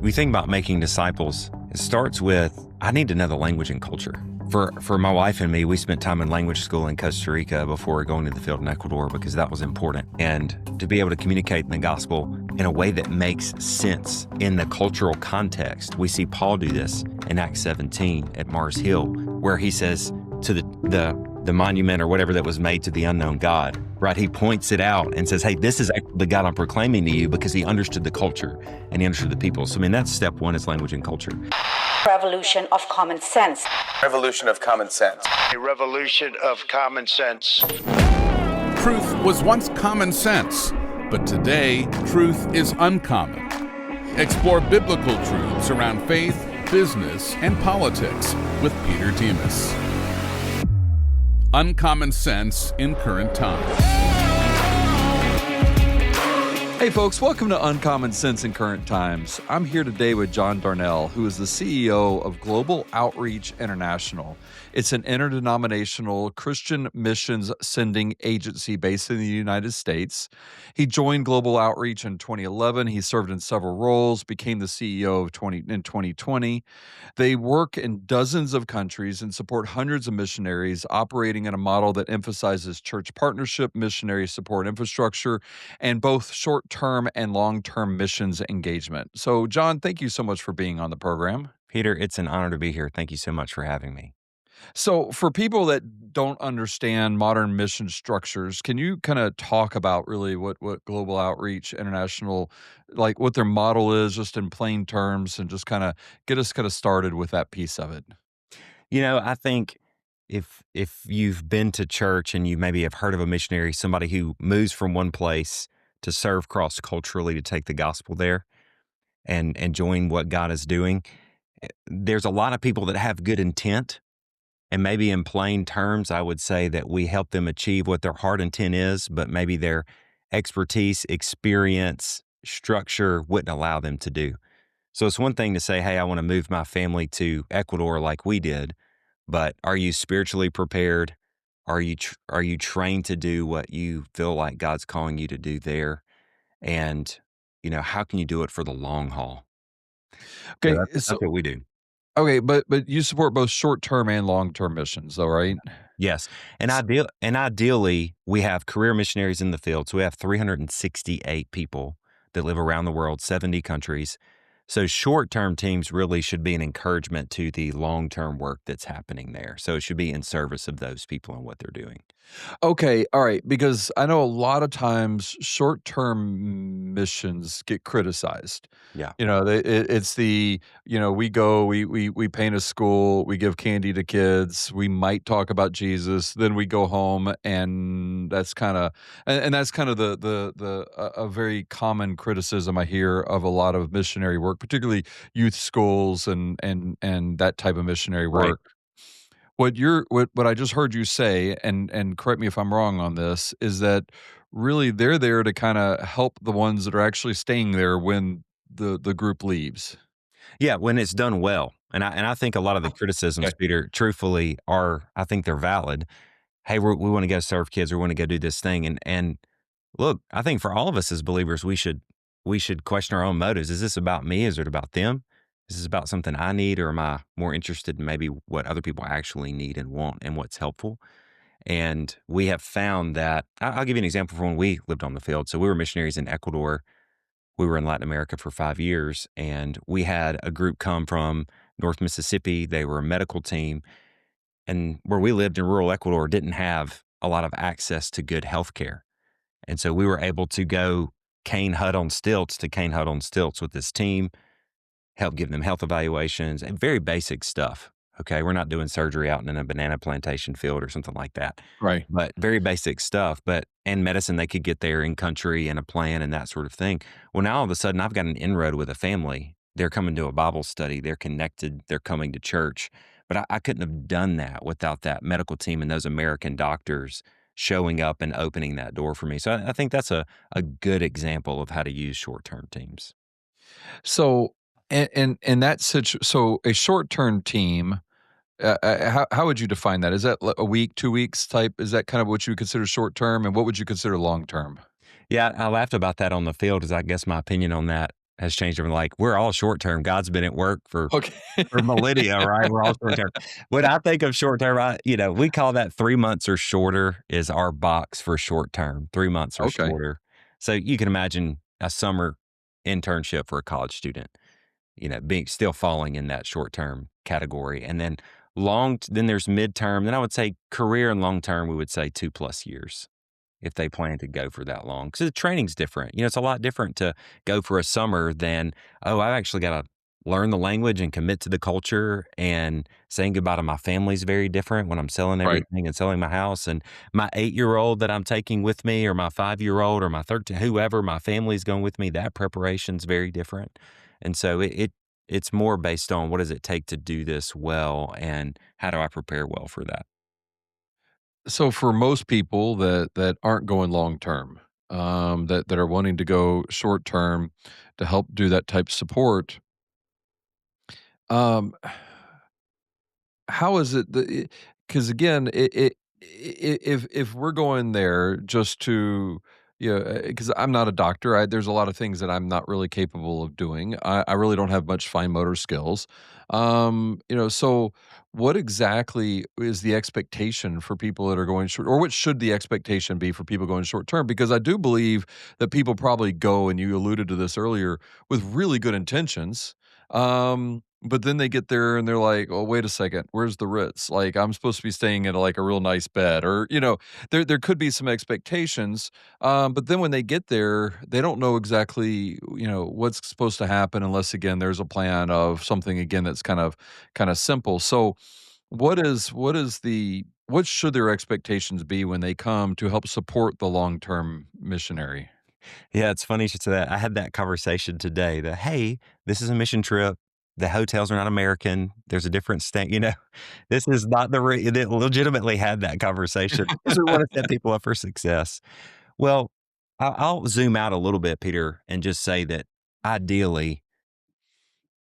We think about making disciples. It starts with, I need to know the language and culture. For my wife and me, we spent time in language school in Costa Rica before going to the field in Ecuador because that was important. And to be able to communicate the gospel in a way that makes sense in the cultural context. We see Paul do this in Acts 17 at Mars Hill, where he says to the monument or whatever that was made to the unknown God, right? He points it out and says, hey, this is the God I'm proclaiming to you, because he understood the culture and he understood the people. So, I mean, that's step one, is language and culture. Revolution of common sense. Revolution of common sense. A revolution of common sense. Truth was once common sense, but today, truth is uncommon. Explore biblical truths around faith, business, and politics with Peter Demas. Uncommon Sense in Current Times. Hey folks, welcome to Uncommon Sense in Current Times. I'm here today with John Darnell, who is the CEO of Global Outreach International. It's an interdenominational Christian missions sending agency based in the United States. He joined Global Outreach in 2011. He served in several roles, became the CEO in 2020. They work in dozens of countries and support hundreds of missionaries, operating in a model that emphasizes church partnership, missionary support infrastructure, and both short-term and long-term missions engagement. So, John, thank you so much for being on the program. Peter, it's an honor to be here. Thank you so much for having me. So for people that don't understand modern mission structures, can you kind of talk about really what Global Outreach International, like what their model is, just in plain terms, and just kind of get us kind of started with that piece of it? You know, I think if you've been to church and you maybe have heard of a missionary, somebody who moves from one place to serve cross-culturally, to take the gospel there and join what God is doing, there's a lot of people that have good intent. And maybe in plain terms, I would say that we help them achieve what their heart intent is, but maybe their expertise, experience, structure wouldn't allow them to do. So it's one thing to say, hey, I want to move my family to Ecuador like we did, but are you spiritually prepared? Are you trained to do what you feel like God's calling you to do there? And, you know, how can you do it for the long haul? Okay, So that's what we do. Okay, but you support both short-term and long-term missions, though, right? Yes. And ideally, we have career missionaries in the field. So we have 368 people that live around the world, 70 countries. So short-term teams really should be an encouragement to the long-term work that's happening there. So it should be in service of those people and what they're doing. Okay, all right, because I know a lot of times short-term missions get criticized. Yeah. You know, it's the, we go, we paint a school, we give candy to kids, we might talk about Jesus, then we go home, and that's kind of, and that's kind of a very common criticism I hear of a lot of missionary work, particularly youth schools and that type of missionary Right. work. What I just heard you say, and correct me if I'm wrong on this, is that really they're there to kind of help the ones that are actually staying there when the group leaves. Yeah, when it's done well. And I think a lot of the criticisms, Okay. Peter, truthfully I think they're valid. Hey, we want to go serve kids, or we want to go do this thing. And look, I think for all of us as believers, we should question our own motives. Is this about me? Is it about them? Is this about something I need, or am I more interested in maybe what other people actually need and want and what's helpful? And we have found that, I'll give you an example from when we lived on the field. So we were missionaries in Ecuador. We were in Latin America for 5 years, and we had a group come from North Mississippi. They were a medical team. And where we lived in rural Ecuador didn't have a lot of access to good health care. And so we were able to go cane hut on stilts to cane hut on stilts with this team, help give them health evaluations and very basic stuff. Okay, we're not doing surgery out in a banana plantation field or something like that. Right. But very basic stuff, and medicine they could get there in country and a plan and that sort of thing. Well, now all of a sudden I've got an inroad with a family. They're coming to a Bible study. They're connected. They're coming to church. But I couldn't have done that without that medical team and those American doctors showing up and opening that door for me. So I think that's a good example of how to use short-term teams. So, and that so a short-term team, how would you define that? Is that a week, 2 weeks type? Is that kind of what you would consider short-term, and what would you consider long-term? Yeah, I laughed about that on the field, as I guess my opinion on that. has changed over like we're all short term. God's been at work Okay. for millennia, right? We're all short term. When I think of short term, we call that 3 months or shorter is our box for short term, 3 months or Okay. shorter. So you can imagine a summer internship for a college student, being still falling in that short term category. And then then there's midterm. Then I would say career and long term, we would say 2+ years if they plan to go for that long. Because the training's different. It's a lot different to go for a summer than, oh, I've actually got to learn the language and commit to the culture. And saying goodbye to my family's very different when I'm selling Right. everything and selling my house. And my 8-year-old that I'm taking with me, or my 5-year-old, or my 13, whoever my family's going with me, that preparation's very different. And so it's more based on what does it take to do this well and how do I prepare well for that? So for most people that aren't going long term, that are wanting to go short term to help do that type of support, um, how is it that? Because again, if we're going there just to, because I'm not a doctor, there's a lot of things that I'm not really capable of doing. I really don't have much fine motor skills. So what exactly is the expectation for people that are going short, or what should the expectation be for people going short term? Because I do believe that people probably go, and you alluded to this earlier, with really good intentions. But then they get there and they're like, "Oh, wait a second, where's the Ritz? Like, I'm supposed to be staying in like a real nice bed," or there could be some expectations. But then when they get there, they don't know exactly what's supposed to happen unless again there's a plan of something again that's kind of simple. So, what should their expectations be when they come to help support the long term missionary? Yeah, it's funny you should say that. I had that conversation today that, hey, this is a mission trip. The hotels are not American. There's a different state, this is not they legitimately had that conversation because we want to set people up for success. Well, I'll zoom out a little bit, Peter, and just say that ideally,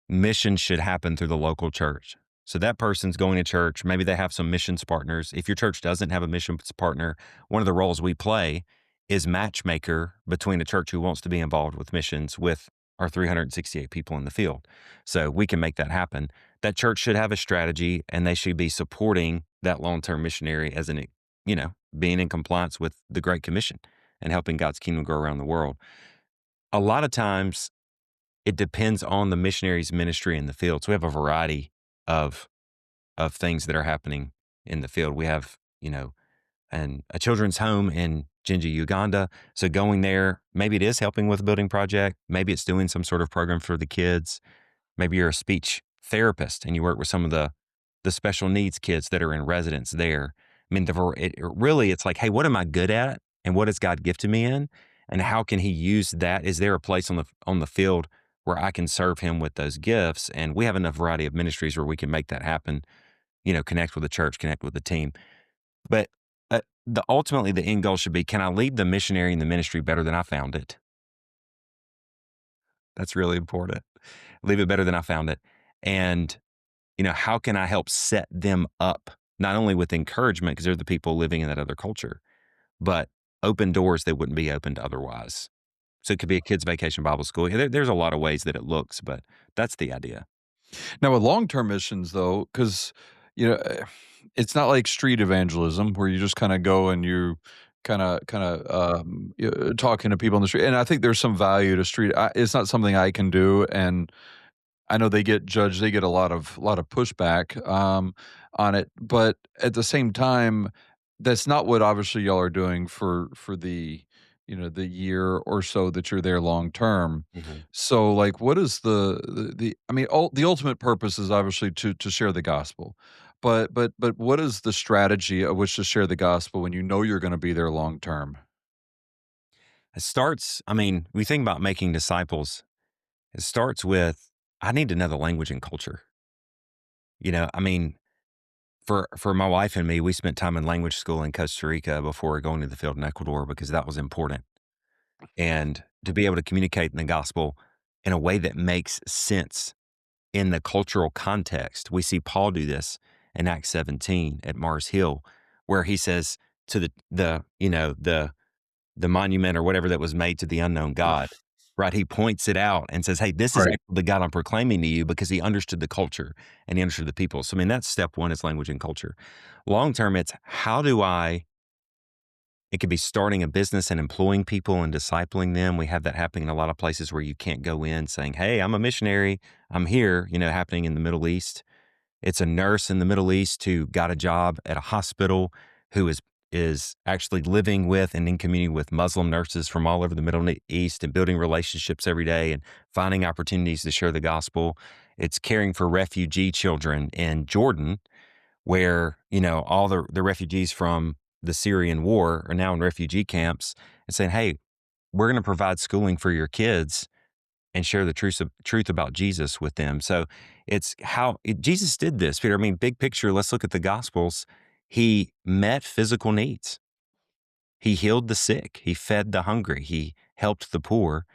mission should happen through the local church. So that person's going to church. Maybe they have some missions partners. If your church doesn't have a missions partner, one of the roles we play is matchmaker between a church who wants to be involved with missions with our 368 people in the field. So we can make that happen. That church should have a strategy and they should be supporting that long-term missionary as being in compliance with the Great Commission and helping God's kingdom grow around the world. A lot of times it depends on the missionary's ministry in the field. So we have a variety of things that are happening in the field. We have, and a children's home in Jinja, Uganda. So going there, maybe it is helping with a building project. Maybe it's doing some sort of program for the kids. Maybe you're a speech therapist and you work with some of the special needs kids that are in residence there. I mean, it's like, hey, what am I good at, and what has God gifted me in, and how can He use that? Is there a place on the field where I can serve Him with those gifts? And we have enough variety of ministries where we can make that happen. Connect with the church, connect with the team. But ultimately, the end goal should be: can I leave the missionary and the ministry better than I found it? That's really important. Leave it better than I found it. And, how can I help set them up, not only with encouragement, because they're the people living in that other culture, but open doors that wouldn't be opened otherwise. So it could be a kids' vacation Bible school. There's a lot of ways that it looks, but that's the idea. Now, with long-term missions, though, because it's not like street evangelism where you just kind of go and you talking to people on the street. And I think there's some value to street. It's not something I can do, and I know they get judged. They get a lot of pushback on it, but at the same time, that's not what obviously y'all are doing for the the year or so that you're there long term. Mhm. So, like, what is the I mean, the ultimate purpose is obviously to share the gospel, but what is the strategy of which to share the gospel when you know you're going to be there long term? We think about making disciples. It starts with, I need to know the language and culture. You know, I mean, for my wife and me, we spent time in language school in Costa Rica before going to the field in Ecuador because that was important. And to be able to communicate in the gospel in a way that makes sense in the cultural context. We see Paul do this in Acts 17 at Mars Hill, where he says to the monument or whatever that was made to the unknown God, right? He points it out and says, hey, this is Right. actually the God I'm proclaiming to you, because he understood the culture and he understood the people. So, I mean, that's step one, is language and culture. Long term, it's how do it could be starting a business and employing people and discipling them. We have that happening in a lot of places where you can't go in saying, hey, I'm a missionary, I'm here, happening in the Middle East. It's a nurse in the Middle East who got a job at a hospital, who is actually living with and in community with Muslim nurses from all over the Middle East, and building relationships every day and finding opportunities to share the gospel. It's caring for refugee children in Jordan, where, all the refugees from the Syrian war are now in refugee camps, and saying, hey, we're going to provide schooling for your kids and share the truth about Jesus with them. So it's Jesus did this, Peter. I mean, big picture, let's look at the Gospels. He met physical needs. He healed the sick. He fed the hungry. He helped the poor,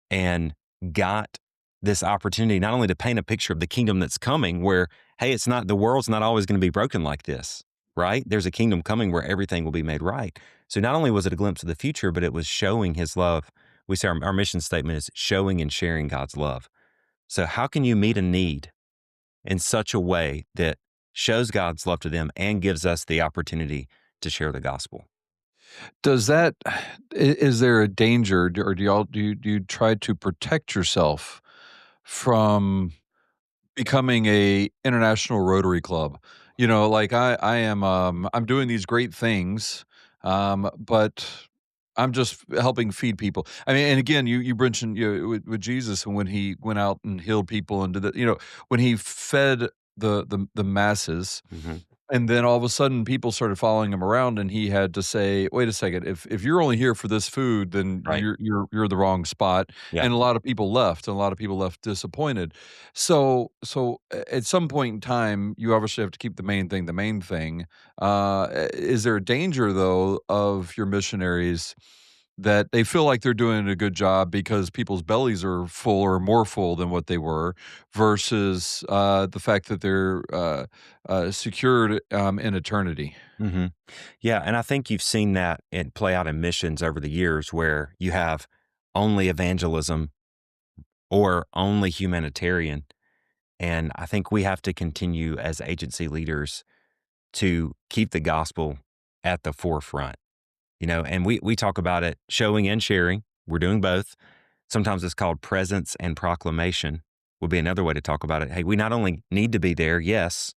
and got this opportunity not only to paint a picture of the kingdom that's coming, where, hey, the world's not always going to be broken like this, right? There's a kingdom coming where everything will be made right. So not only was it a glimpse of the future, but it was showing his love. We say our mission statement is showing and sharing God's love. So how can you meet a need in such a way that shows God's love to them and gives us the opportunity to share the gospel? Does that is there a danger, or do you try to protect yourself from becoming a international Rotary Club? Like I am, I'm doing these great things, but I'm just helping feed people. I mean, and again, you mentioned, with Jesus, and when he went out and healed people, and did when he fed the masses. Hmm. And then all of a sudden, people started following him around, and he had to say, "Wait a second. If you're only here for this food, then Right. you're the wrong spot." Yeah. And a lot of people left, and a lot of people left disappointed. At some point in time, you obviously have to keep the main thing the main thing. Is there a danger, though, of your missionaries that they feel like they're doing a good job because people's bellies are full or more full than what they were, versus the fact that they're secured in eternity? Hmm. Yeah, and I think you've seen that play out in missions over the years, where you have only evangelism or only humanitarian. And I think we have to continue as agency leaders to keep the gospel at the forefront, and we talk about it showing and sharing. We're doing both. Sometimes it's called presence and proclamation, would be another way to talk about it. Hey, we not only need to be there, yes,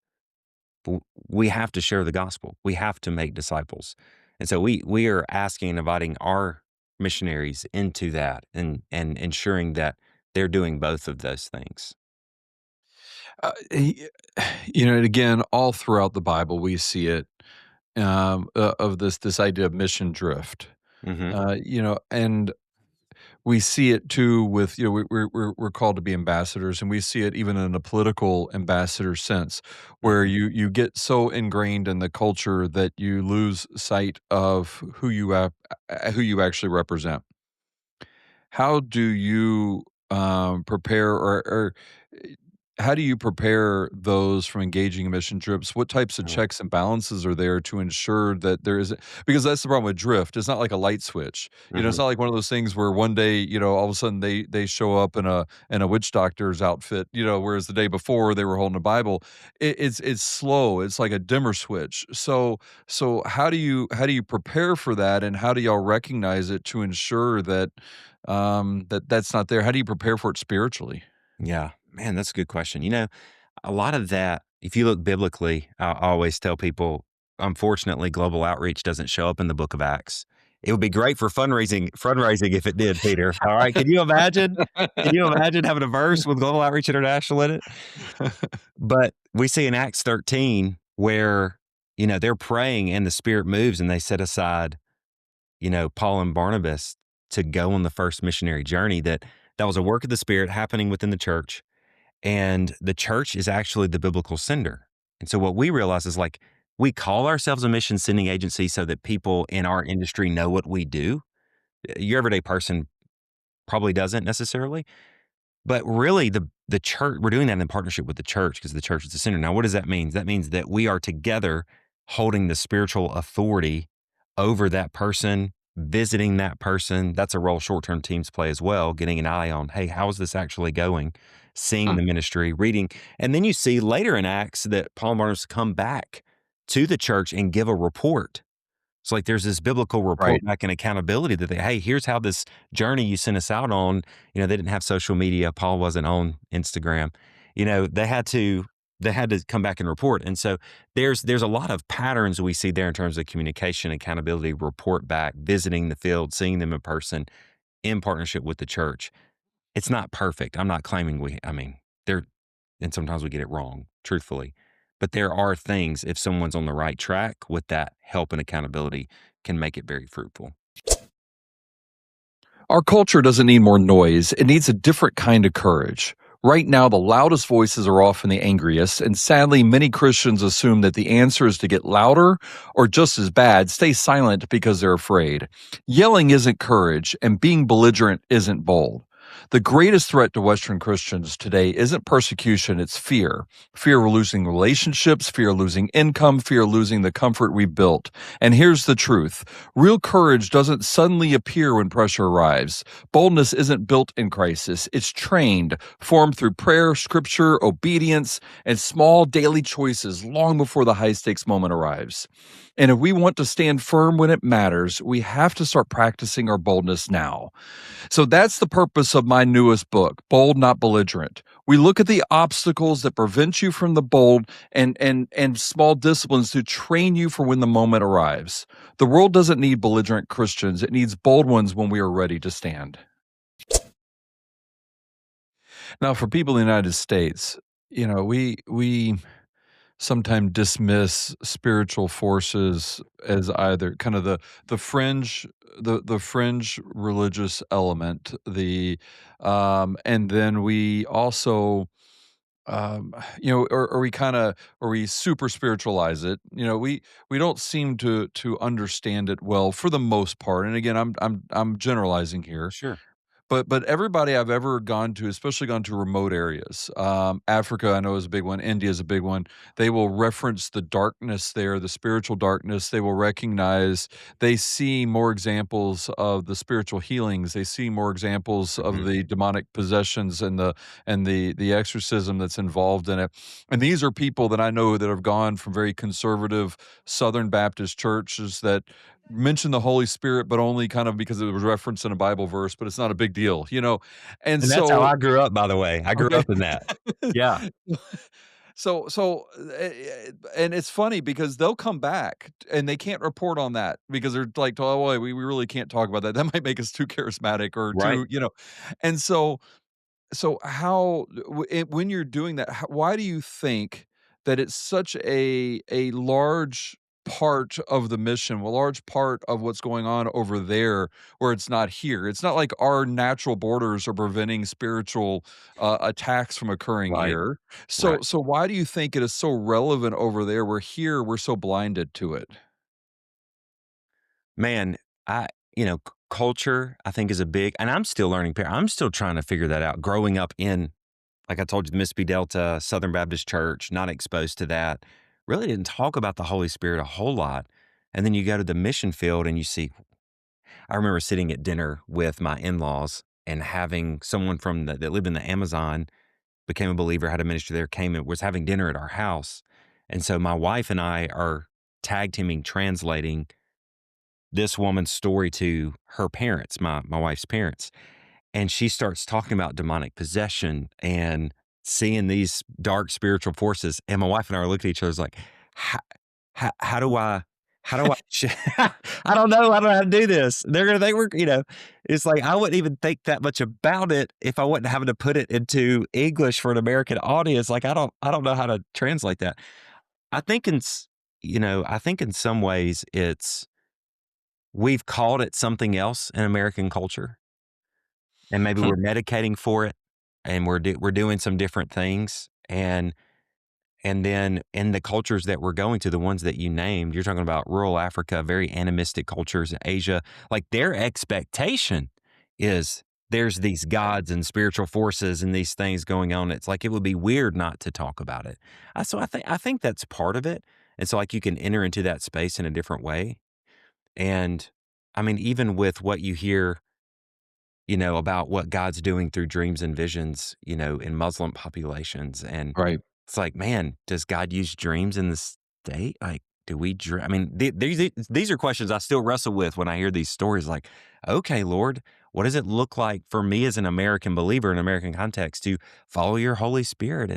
but we have to share the gospel. We have to make disciples. And so we are asking and inviting our missionaries into that, and ensuring that they're doing both of those things. He and again, all throughout the Bible, we see it, of this idea of mission drift. Hmm. And we see it too with, we're called to be ambassadors, and we see it even in a political ambassador sense, where you get so ingrained in the culture that you lose sight of who you actually represent. How do you, prepare, or how do you prepare those from engaging in mission trips? What types of checks and balances are there to ensure that there isn't, because that's the problem with drift. It's not like a light switch. It's Hmm. not like one of those things where one day, all of a sudden they show up in a witch doctor's outfit, whereas the day before they were holding a Bible. It's slow. It's like a dimmer switch. So how do you prepare for that, and how do y'all recognize it to ensure that that's not there? How do you prepare for it spiritually? Yeah, man, that's a good question. A lot of that, if you look biblically, I always tell people, unfortunately, global outreach doesn't show up in the book of Acts. It would be great for fundraising if it did, Peter. All right. Can you imagine? Can you imagine having a verse with Global Outreach International in it? But we see in Acts 13 where, they're praying and the Spirit moves, and they set aside, Paul and Barnabas to go on the first missionary journey. That was a work of the Spirit happening within the church. And the church is actually the biblical sender. And so what we realize is, like, we call ourselves a mission sending agency so that people in our industry know what we do. Your everyday person probably doesn't necessarily, but really the church, we're doing that in partnership with the church, because the church is the sender. Now, what does that mean? That means that we are together holding the spiritual authority over that person visiting that person. That's a role short-term teams play as well, getting an eye on, hey, how is this actually going? Seeing the ministry, reading. And then you see later in Acts that Paul and Barnabas come back to the church and give a report. So like there's this biblical report Right. back and accountability that hey, here's how this journey you sent us out on. They didn't have social media. Paul wasn't on Instagram. They had to come back and report. And so there's a lot of patterns we see there in terms of communication, accountability, report back, visiting the field, seeing them in person, in partnership with the church. It's not perfect. I'm not claiming there, and sometimes we get it wrong, truthfully. But there are things, if someone's on the right track with that help and accountability, can make it very fruitful. Our culture doesn't need more noise. It needs a different kind of courage. Right now, the loudest voices are often the angriest, and sadly, many Christians assume that the answer is to get louder or just as bad, stay silent because they're afraid. Yelling isn't courage, and being belligerent isn't bold. The greatest threat to Western Christians today isn't persecution, it's fear. Fear of losing relationships, fear of losing income, fear of losing the comfort we built. And here's the truth. Real courage doesn't suddenly appear when pressure arrives. Boldness isn't built in crisis. It's trained, formed through prayer, scripture, obedience, and small daily choices long before the high-stakes moment arrives. And if we want to stand firm when it matters, we have to start practicing our boldness now. So that's the purpose of my newest book, Bold Not Belligerent. We look at the obstacles that prevent you from the bold and small disciplines to train you for when the moment arrives. The world doesn't need belligerent Christians. It needs bold ones when we are ready to stand. Now, for people in the United States, we sometimes dismiss spiritual forces as either kind of the fringe the fringe religious element, and then we also or we kind of or we super spiritualize it. We don't seem to understand it well for the most part. And again, I'm generalizing here. Sure. But everybody I've ever gone to, especially gone to remote areas, Africa I know is a big one, India is a big one. They will reference the darkness there, the spiritual darkness. They will recognize, they see more examples of the spiritual healings. They see more examples of the demonic possessions and the exorcism that's involved in it. And these are people that I know that have gone from very conservative Southern Baptist churches that mention the Holy Spirit, but only kind of because it was referenced in a Bible verse, but it's not a big deal. And And that's how so, I grew up, by the way. I grew okay. up in that. Yeah. And it's funny because they'll come back and they can't report on that because they're like, oh, well, we really can't talk about that. That might make us too charismatic or Right. and so when you're doing that, why do you think that it's such a large part of the mission, a large part of what's going on over there where it's not here? It's not like our natural borders are preventing spiritual attacks from occurring Right. here. So Right. so why do you think it is so relevant over there where here we're so blinded to it? Man, culture, I think, is a big, and I'm still learning. I'm still trying to figure that out. Growing up in, like I told you, the Mississippi Delta, Southern Baptist Church, not exposed to that, really didn't talk about the Holy Spirit a whole lot. And then you go to the mission field and you see, I remember sitting at dinner with my in-laws and having someone that lived in the Amazon, became a believer, had a ministry there, came and was having dinner at our house. And so my wife and I are tag teaming, translating this woman's story to her parents, my wife's parents. And she starts talking about demonic possession and seeing these dark spiritual forces. And my wife and I are looking at each other like, how do I, I don't know. I don't know how to do this. They're going to think it's like, I wouldn't even think that much about it if I wasn't having to put it into English for an American audience. Like, I don't know how to translate that. I think I think in some ways we've called it something else in American culture, and maybe we're medicating for it, and we're doing some different things, and then in the cultures that we're going to, the ones that you named, you're talking about rural Africa, very animistic cultures, Asia, like their expectation is there's these gods and spiritual forces and these things going on. It's like it would be weird not to talk about it. So I think that's part of it, and so like you can enter into that space in a different way, and I mean, even with what you hear, about what God's doing through dreams and visions, in Muslim populations. And Right. it's like, man, does God use dreams in the state? Like, do we dream? I mean, these are questions I still wrestle with when I hear these stories. Like, okay, Lord, what does it look like for me as an American believer in American context to follow your Holy Spirit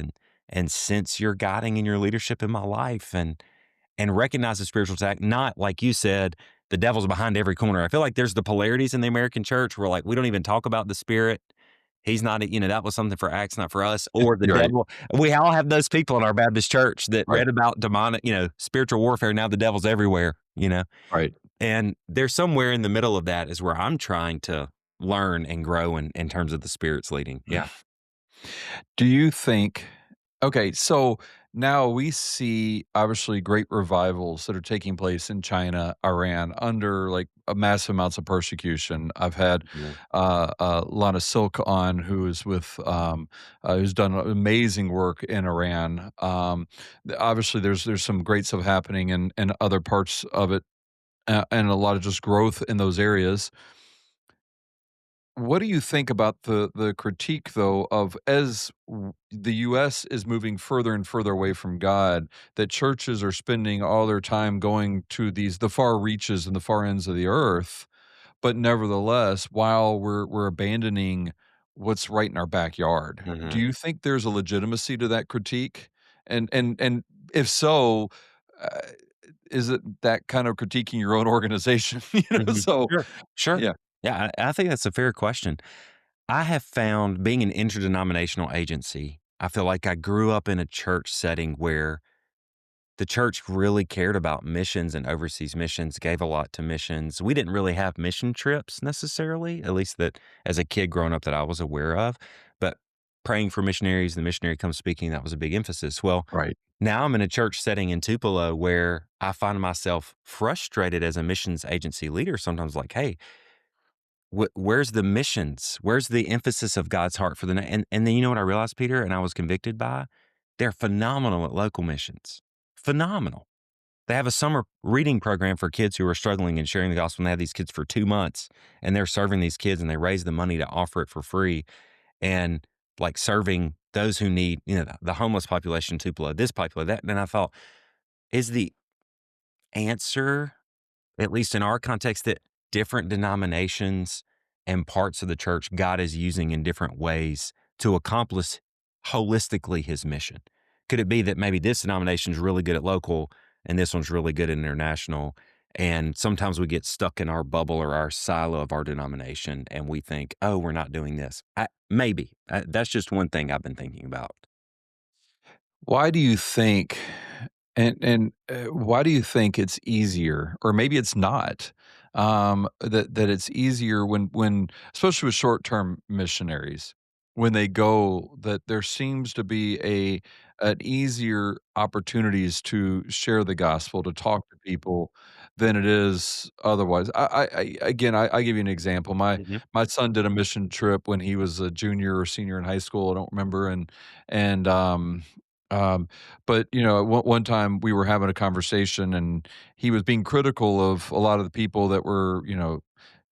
and sense your guiding and your leadership in my life and recognize the spiritual attack, not like you said, the devil's behind every corner. I feel like there's the polarities in the American church where like we don't even talk about the spirit. He's not, that was something for Acts, not for us, or the You're right. devil. We all have those people in our Baptist church that Right. read about demonic, spiritual warfare. Now the devil's everywhere. Right. And there's somewhere in the middle of that is where I'm trying to learn and grow in terms of the spirit's leading. Yeah. Do you think okay, so now we see obviously great revivals that are taking place in China, Iran under like a massive amounts of persecution. I've had Mhm. Lana Silk on who is with who's done amazing work in Iran. Obviously there's some great stuff happening in other parts of it and a lot of just growth in those areas. What do you think about the critique though of the US is moving further and further away from God, that churches are spending all their time going to the far reaches and the far ends of the earth, but nevertheless, while we're abandoning what's right in our backyard. Do Mhm. you think there's a legitimacy to that critique? And if so, uh, is it that kind of critiquing your own organization? Mhm. So Sure. Sure. yeah, Yeah. I think that's a fair question. I have found being an interdenominational agency, I feel like I grew up in a church setting where the church really cared about missions and overseas missions, gave a lot to missions. We didn't really have mission trips necessarily, at least that as a kid growing up that I was aware of. But praying for missionaries, the missionary comes speaking, that was a big emphasis. Well, right. now I'm in a church setting in Tupelo where I find myself frustrated as a missions agency leader sometimes like, hey, where's the missions? Where's the emphasis of God's heart for the and then you know what I realized, Peter, and I was convicted by? They're phenomenal at local missions. Phenomenal. They have a summer reading program for kids who are struggling and sharing the gospel. And they have these kids for 2 months and they're serving these kids and they raise the money to offer it for free and like serving those who need, the homeless population, Tupelo, this population, that. And I thought, is the answer at least in our context, that different denominations and parts of the church God is using in different ways to accomplish holistically his mission? Could it be that maybe this denomination is really good at local and this one's really good at international? And sometimes we get stuck in our bubble or our silo of our denomination and we think, oh, we're not doing this. Maybe. That's just one thing I've been thinking about. Why do you think why do you think it's easier, or maybe it's not, that it's easier when especially with short-term missionaries, when they go, that there seems to be an easier opportunities to share the gospel, to talk to people than it is otherwise? I give you an example. Mhm. My son did a mission trip when he was a junior or senior in high school, I don't remember, and, um, but, one time we were having a conversation and he was being critical of a lot of the people that were,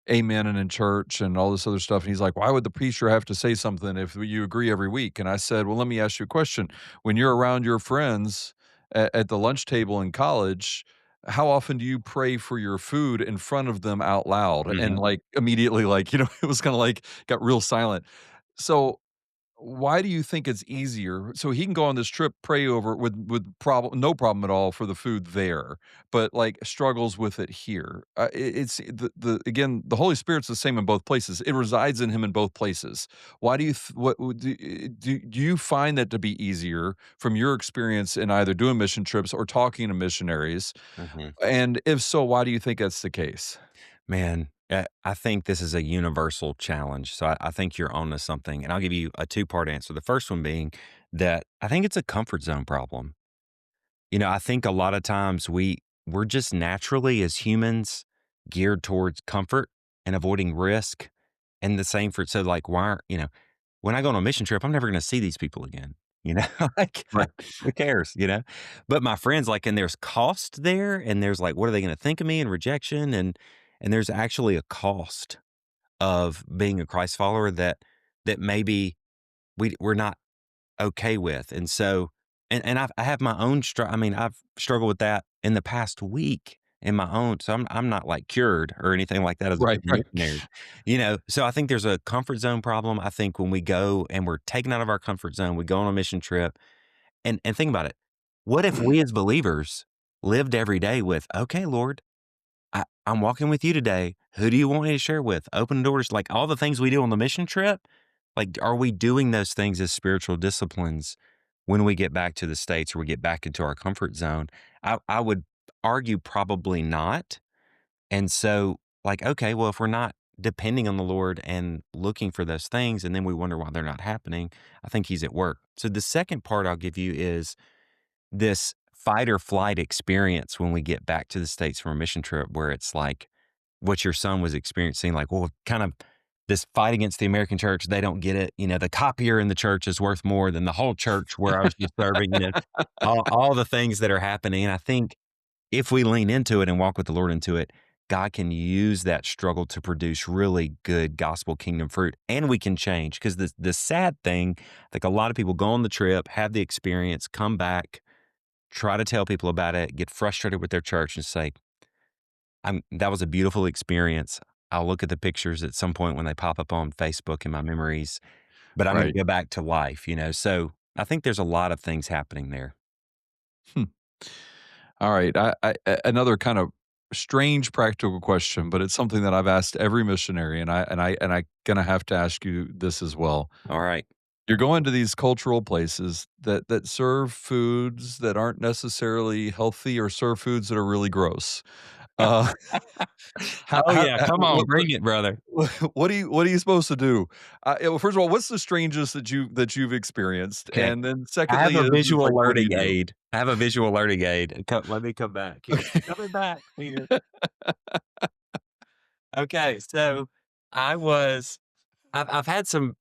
amening in church and all this other stuff. And he's like, why would the preacher have to say something if you agree every week? And I said, well, let me ask you a question. When you're around your friends at the lunch table in college, how often do you pray for your food in front of them out loud? And Mhm. like immediately, like, it was kind of like got real silent. So why do you think it's easier? So he can go on this trip, pray over with no problem at all for the food there, but like struggles with it here. It's the again, the Holy Spirit's the same in both places. It resides in him in both places. Why do you what do you find that to be easier from your experience in either doing mission trips or talking to missionaries? Mhm. And if so, why do you think that's the case? Man, I think this is a universal challenge. So I think you're onto something. And I'll give you a two-part answer. The first one being that I think it's a comfort zone problem. I think a lot of times we're just naturally as humans geared towards comfort and avoiding risk. And the same for so like why aren't, when I go on a mission trip, I'm never gonna see these people again. You know, like Right. who cares? But my friends, like, and there's cost there, and there's like, what are they gonna think of me and rejection? and there's actually a cost of being a Christ follower that maybe we're not okay with. And so, and I have my own I mean, I've struggled with that in the past week in my own. So I'm not like cured or anything like that as a Right, right. missionary, you know. So I think there's a comfort zone problem. I think when we go and we're taken out of our comfort zone, we go on a mission trip, and think about it. What if we as believers lived every day with, okay, Lord, I'm walking with you today. Who do you want me to share with? Open doors, like all the things we do on the mission trip. Like, are we doing those things as spiritual disciplines when we get back to the States or we get back into our comfort zone? I would argue probably not. And so, like, okay, well, if we're not depending on the Lord and looking for those things, and then we wonder why they're not happening, I think He's at work. So the second part I'll give you is this fight or flight experience when we get back to the States from a mission trip where it's like what your son was experiencing, like, well, kind of this fight against the American church. They don't get it. You know, the copier in the church is worth more than the whole church where I was just serving, you know, all the things that are happening. And I think if we lean into it and walk with the Lord into it, God can use that struggle to produce really good gospel kingdom fruit, and we can change. Because the sad thing, I think a lot of people go on the trip, have the experience, come back, try to tell people about it, get frustrated with their church and say, that was a beautiful experience. I'll look at the pictures at some point when they pop up on Facebook in my memories, but I'm going to Right. go back to life, you know? So I think there's a lot of things happening there. Hmm. All right. Another kind of strange practical question, but it's something that I've asked every missionary, and I gonna have to ask you this as well. All right. You're going to these cultural places that serve foods that aren't necessarily healthy or serve foods that are really gross. Uh, Oh, yeah. Come on. what Bring it, brother. what are you supposed to do? Well, first of all, what's the strangest that you've experienced? Okay. And then I have secondly a is visual like, what do you learning do? aid. I have a visual learning aid. Let me come back here. Coming back here. Okay. So I was, I've had some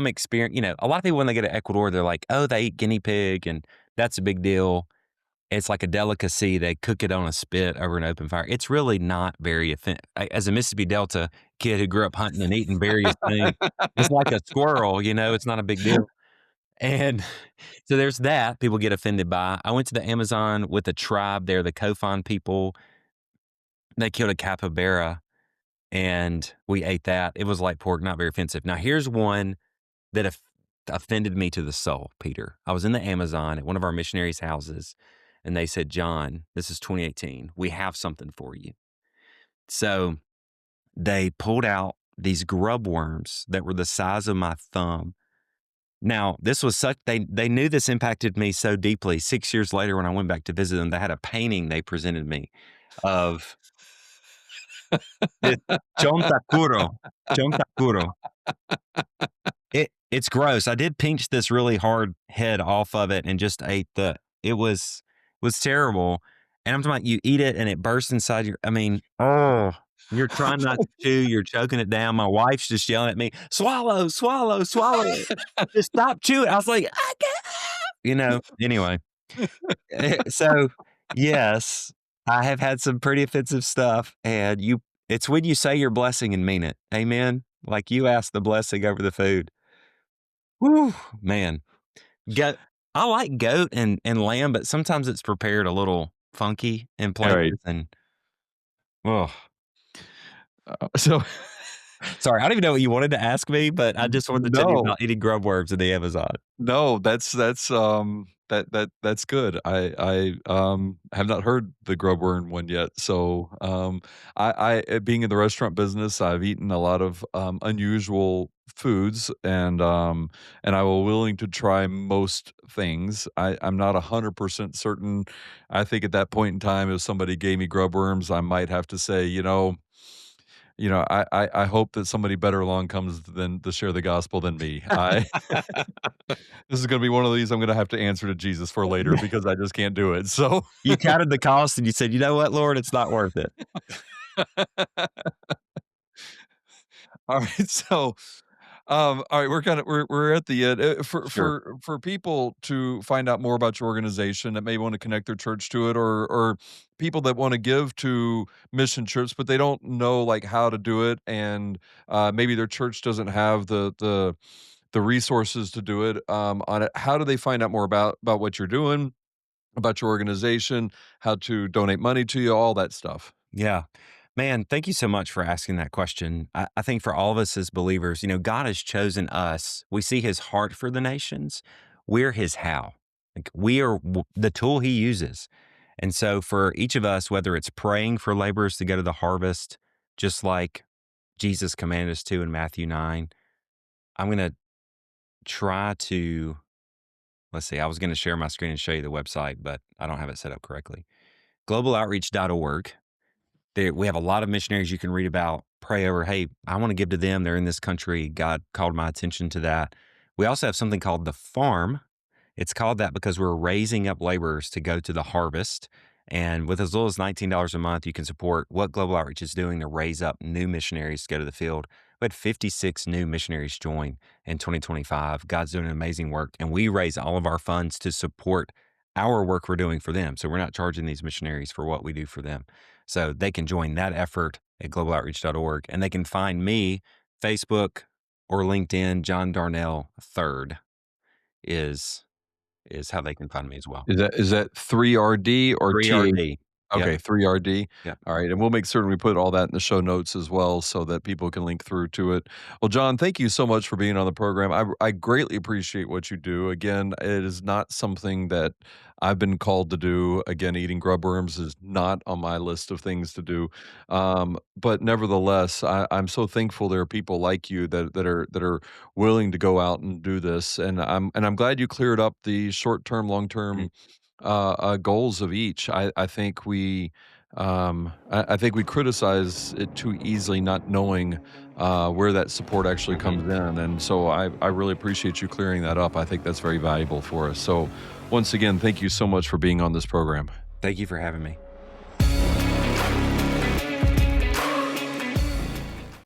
experience, you know, a lot of people when they go to Ecuador, they're like, oh, they eat guinea pig and that's a big deal. It's like a delicacy. They cook it on a spit over an open fire. It's really not very as a Mississippi Delta kid who grew up hunting and eating various things, it's like a squirrel, you know, it's not a big deal. And so there's that people get offended by. I went to the Amazon with a tribe there, the Kofan people. They killed a capybara and we ate that. It was like pork, not very offensive. Now here's one that offended me to the soul, Peter. I was in the Amazon at one of our missionaries' houses, and they said, John, this is 2018. We have something for you. So they pulled out these grub worms that were the size of my thumb. Now, this was such, they knew this impacted me so deeply. 6 years later, when I went back to visit them, they had a painting they presented me of this chontakuro. Chontakuro. It's gross. I did pinch this really hard head off of it and just ate it was terrible. And I'm talking about you eat it and it bursts inside I mean, oh, you're trying not to chew, you're choking it down. My wife's just yelling at me, swallow, swallow, swallow it. Just stop chewing. I was like, I can't, you know, anyway. So yes, I have had some pretty offensive stuff and it's when you say your blessing and mean it. Amen. Like you ask the blessing over the food. Whew, man. Goat I like goat and lamb, but sometimes it's prepared a little funky in All right. places and oh, So sorry, I don't even know what you wanted to ask me, but I just wanted to tell you no. about eating grub worms in the Amazon. No, that's good. I have not heard the grub worm one yet. So, being in the restaurant business, I've eaten a lot of, unusual foods and I will willing to try most things. I'm not 100% certain. I think at that point in time, if somebody gave me grub worms, I might have to say, I hope that somebody better along comes than to share the gospel than me. This is gonna be one of these I'm gonna have to answer to Jesus for later because I just can't do it. So, You counted the cost and you said, "You know what, Lord? It's not worth it." all right. So, All right, we're at the end. For Sure. people to find out more about your organization that may want to connect their church to it, or people that want to give to mission trips, but they don't know like how to do it, and maybe their church doesn't have the resources to do it. On it, how do they find out more about what you're doing, about your organization, how to donate money to you, all that stuff? Yeah. Man, thank you so much for asking that question. I think for all of us as believers, God has chosen us. We see his heart for the nations. We're his how. Like we are the tool he uses. And so for each of us, whether it's praying for laborers to go to the harvest, just like Jesus commanded us to in Matthew 9, I'm going to try to, let's see, I was going to share my screen and show you the website, but I don't have it set up correctly. Globaloutreach.org. We have a lot of missionaries you can read about, pray over. Hey, I want to give to them. They're in this country. God called my attention to that. We also have something called the farm. It's called that because we're raising up laborers to go to the harvest. And with as little as $19 a month, you can support what Global Outreach is doing to raise up new missionaries to go to the field. We had 56 new missionaries join in 2025. God's doing an amazing work. And we raise all of our funds to support our work we're doing for them. So we're not charging these missionaries for what we do for them. So they can join that effort at globaloutreach.org. And they can find me, Facebook or LinkedIn. John Darnell III is how they can find me as well. Is that 3RD or TA? 3RD. Yep. Okay, 3RD. Yep. All right, and we'll make certain we put all that in the show notes as well so that people can link through to it. Well, John, thank you so much for being on the program. I greatly appreciate what you do. Again, it is not something that I've been called to do. Again, eating grub worms is not on my list of things to do. But nevertheless, I'm so thankful there are people like you that are willing to go out and do this. And I'm glad you cleared up the short-term, long-term goals of each. I think we criticize it too easily, not knowing where that support actually Mhm. comes in, and so I really appreciate you clearing that up. I think that's very valuable for us. So, once again, thank you so much for being on this program. Thank you for having me.